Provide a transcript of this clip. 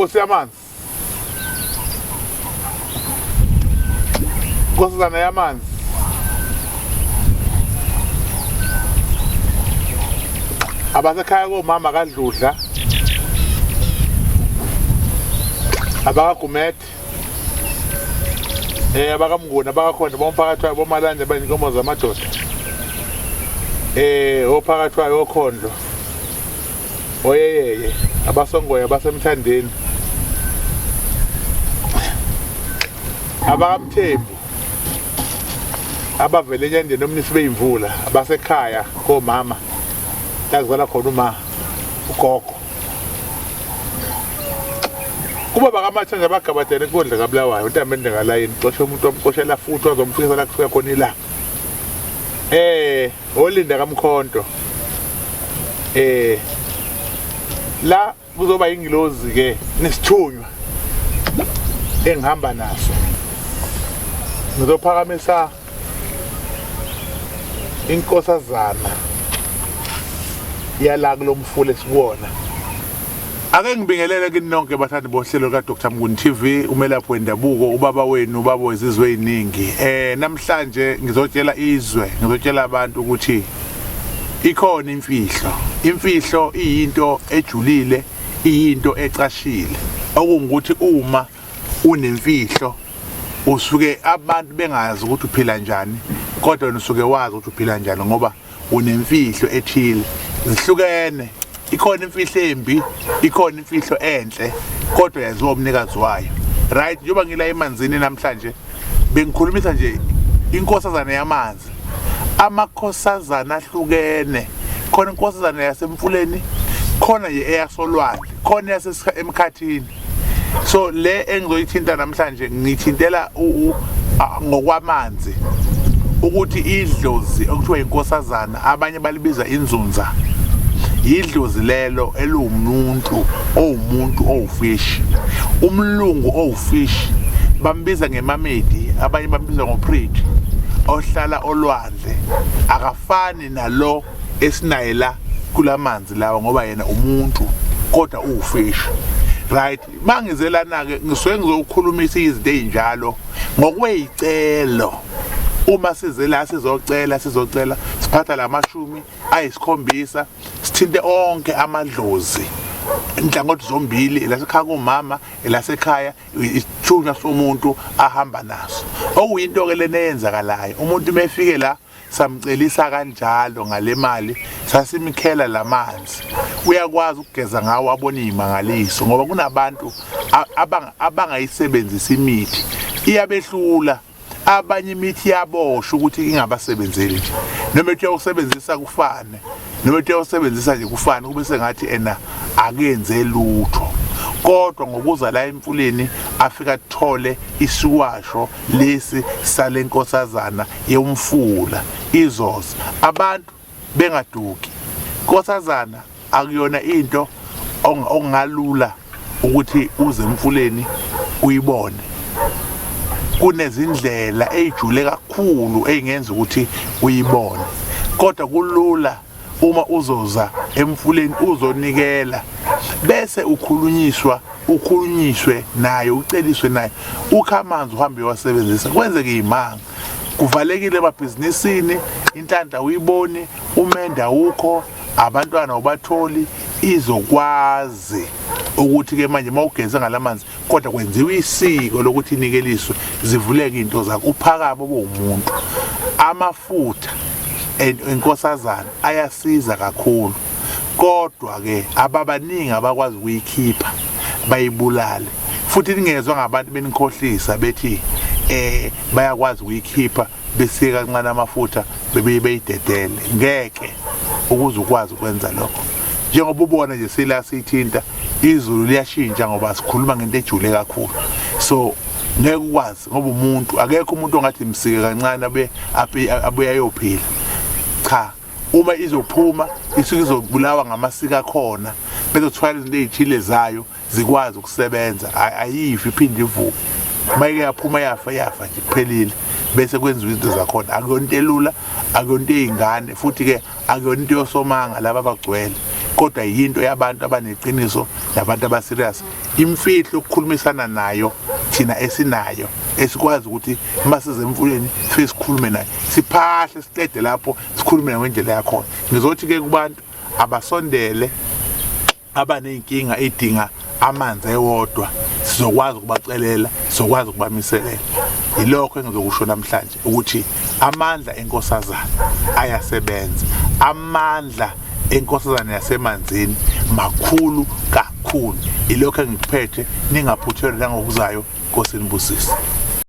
Nkosi yamanzi. Nkosazane Yamazi. Abasekhaya komama kaDludla. AbakaGumede. AbakaMnguni abakakhona bomphakathi wayo bomalanje bayinkomo zamadoda. Ophakathi wayo okhondlo. Oyeyeye abasongoya basemthandeni. Abakamthembu. Abavele enyandeni omnisi beyimvula abasekhaya komama. Yakuzala khona uma ugogo. Kuba bakamatsha nje abagabadene enkundla kaBulawayo uNtamende ngalayini xoshe umuntu omqoshela futhi ozomfikisa la kusuka khona ilanga. Olinda kaMkhonto. La kuzoba ingilozi ke nesithunywa engihamba naso. Ngizophakamisa Nkosazana yala kulomfula esibona. Ake ngibingelele kini nonke bathandi bohlelo ka Dr Mnguni TV umelaphi wendabuko ubaba wenu ubaba wezizwe eziningi. Namhlanje ngizotshela izwe, ngizotshela abantu ukuthi ikhona imfihlo. Imfihlo iyinto ejulile, iyinto ecashile. Okungukuthi uma unemfihlo usuke abantu bengazi ukuthi uphila njani, kodwa usuke wazi ukuthi uphila njani ngoba unemfihlo ethile. Zihlukene. Ikhona imfihlo embi, ikhona imfihlo enhle, kodwa yaziwa umnikazi wayo. Right, njengoba ngila emanzini namhlanje bengikhulumisa nje Inkosazane Yamazi. Amakhosazana ahlukene. Khona inkosazana yasemfuleni, khona ye eyasolwandle, khona yasemkhathini. So le engizoyithinta namhlanje ngithintela ngokwamanzi ukuthi idlozi okuthiwa inkosazana abanye balibiza inzunza. Idlozi lelo elumuntu owufish. Umlungu owufish bambiza ngemamedi, abanye bambiza ngopreach. Ohlala olwandle akafani nalo esinayela kulamanzi lawa ngoba yena umuntu kodwa ufish. Right, mangizelana ke ngisuke ngizokhulumisa izinto ezinjalo ngokwezicelo. Uma sizela sizocela siphatha lamashumi ayisikhombisa sithinte onke amadlozi inhlangothi zombili elasekhaya kumama elasekhaya isithunywa somuntu ahamba naso. Okuyinto ke lena eyenzakalayo umuntu mefike la samcelisa kanjalo ngale mali sasimkhela lamanzi uyakwazi ukugeza ngawo abona imangaliso ngoba kunabantu abangayisebenzisa imithi iyabehlula. Abanye imithi yabosha ukuthi ingabasebenzeli nje. Noma ethi uyawusebenzisa kufane. Noma ethi uyawusebenzisa nje kufane kube sengathi ena akenze lutho. Kodwa ngokuza la emfuleni afika thole isiwasho lesi sale nkosazana yomfula izoza. Abantu bengaduki. Nkosazana akuyona into ongalula ukuthi uze emfuleni uyibone. Kunezindlela ejule kakhulu engenza ukuthi uyibone. Kodwa kulula uma uzoza emfuleni uzonikela bese ukhulunyiswe naye uceliswe naye ukha amanzi uhambe uyawasebenzisa kwenzeke imanga. Kuvalekile emabhizinisini inhlanhla uyibone umenda ukho abantwana ubatholi izokwazi ukuthi ke manje mawugeza ngalamanzi kodwa kwenziwa isiko lokuthi inikeliswe zivuleke into zakho uphakama obumuntu. Amafutha enkosazana ayasiza kakhulu kodwa ke ababaningi abakwazi ukuyikhipha bayibulale futhi lingezwe ngabantu benikhohlisa bethi bayakwazi ukuyikhipha besika kancane amafutha bebeyidedele. Ngeke ukuze ukwazi ukwenza lokho. Njengoba ubona nje sila sithinta izulu liyashintsha ngoba sikhuluma ngento ejule kakhulu. So ngeke ukwazi ngoba umuntu akekho umuntu ongathi msike kancane abuye ayophila. Cha, uma izophuma isuke izobulawa ngamasika khona bese kuthwala izinto ezithile zayo zikwazi ukusebenza ayifi iphinde ivuke. Mayike yaphuma yafa nje kuphelile bese kwenziwa izinto zakhona. Akuyonto elula, akuyonto eyingane futhi ke akuyonto yosomanga laba abagcwele. kodwa yinto yabantu abaneqiniso nabantu abaserious. Imfihlo ukukhulumisana nayo thina esinayo esikwazi ukuthi masize emfuleni sikhulume naye siphahle siqede lapho sikhulume ngendlela yakho. Ngizothi ke kubantu abasondele abanenkinga edinga amanzi ewodwa sizokwazi ukubacelela, sizokwazi ukubamiselela. Yilokho engizokusho namhlanje ukuthi amandla enkosazana ayasebenza. Amandla enkosazana yasemanzini makhulu kakhulu. Ilokho engikuphethe, ningaphuthelwa nangokuzayo. Nkosi nibusise.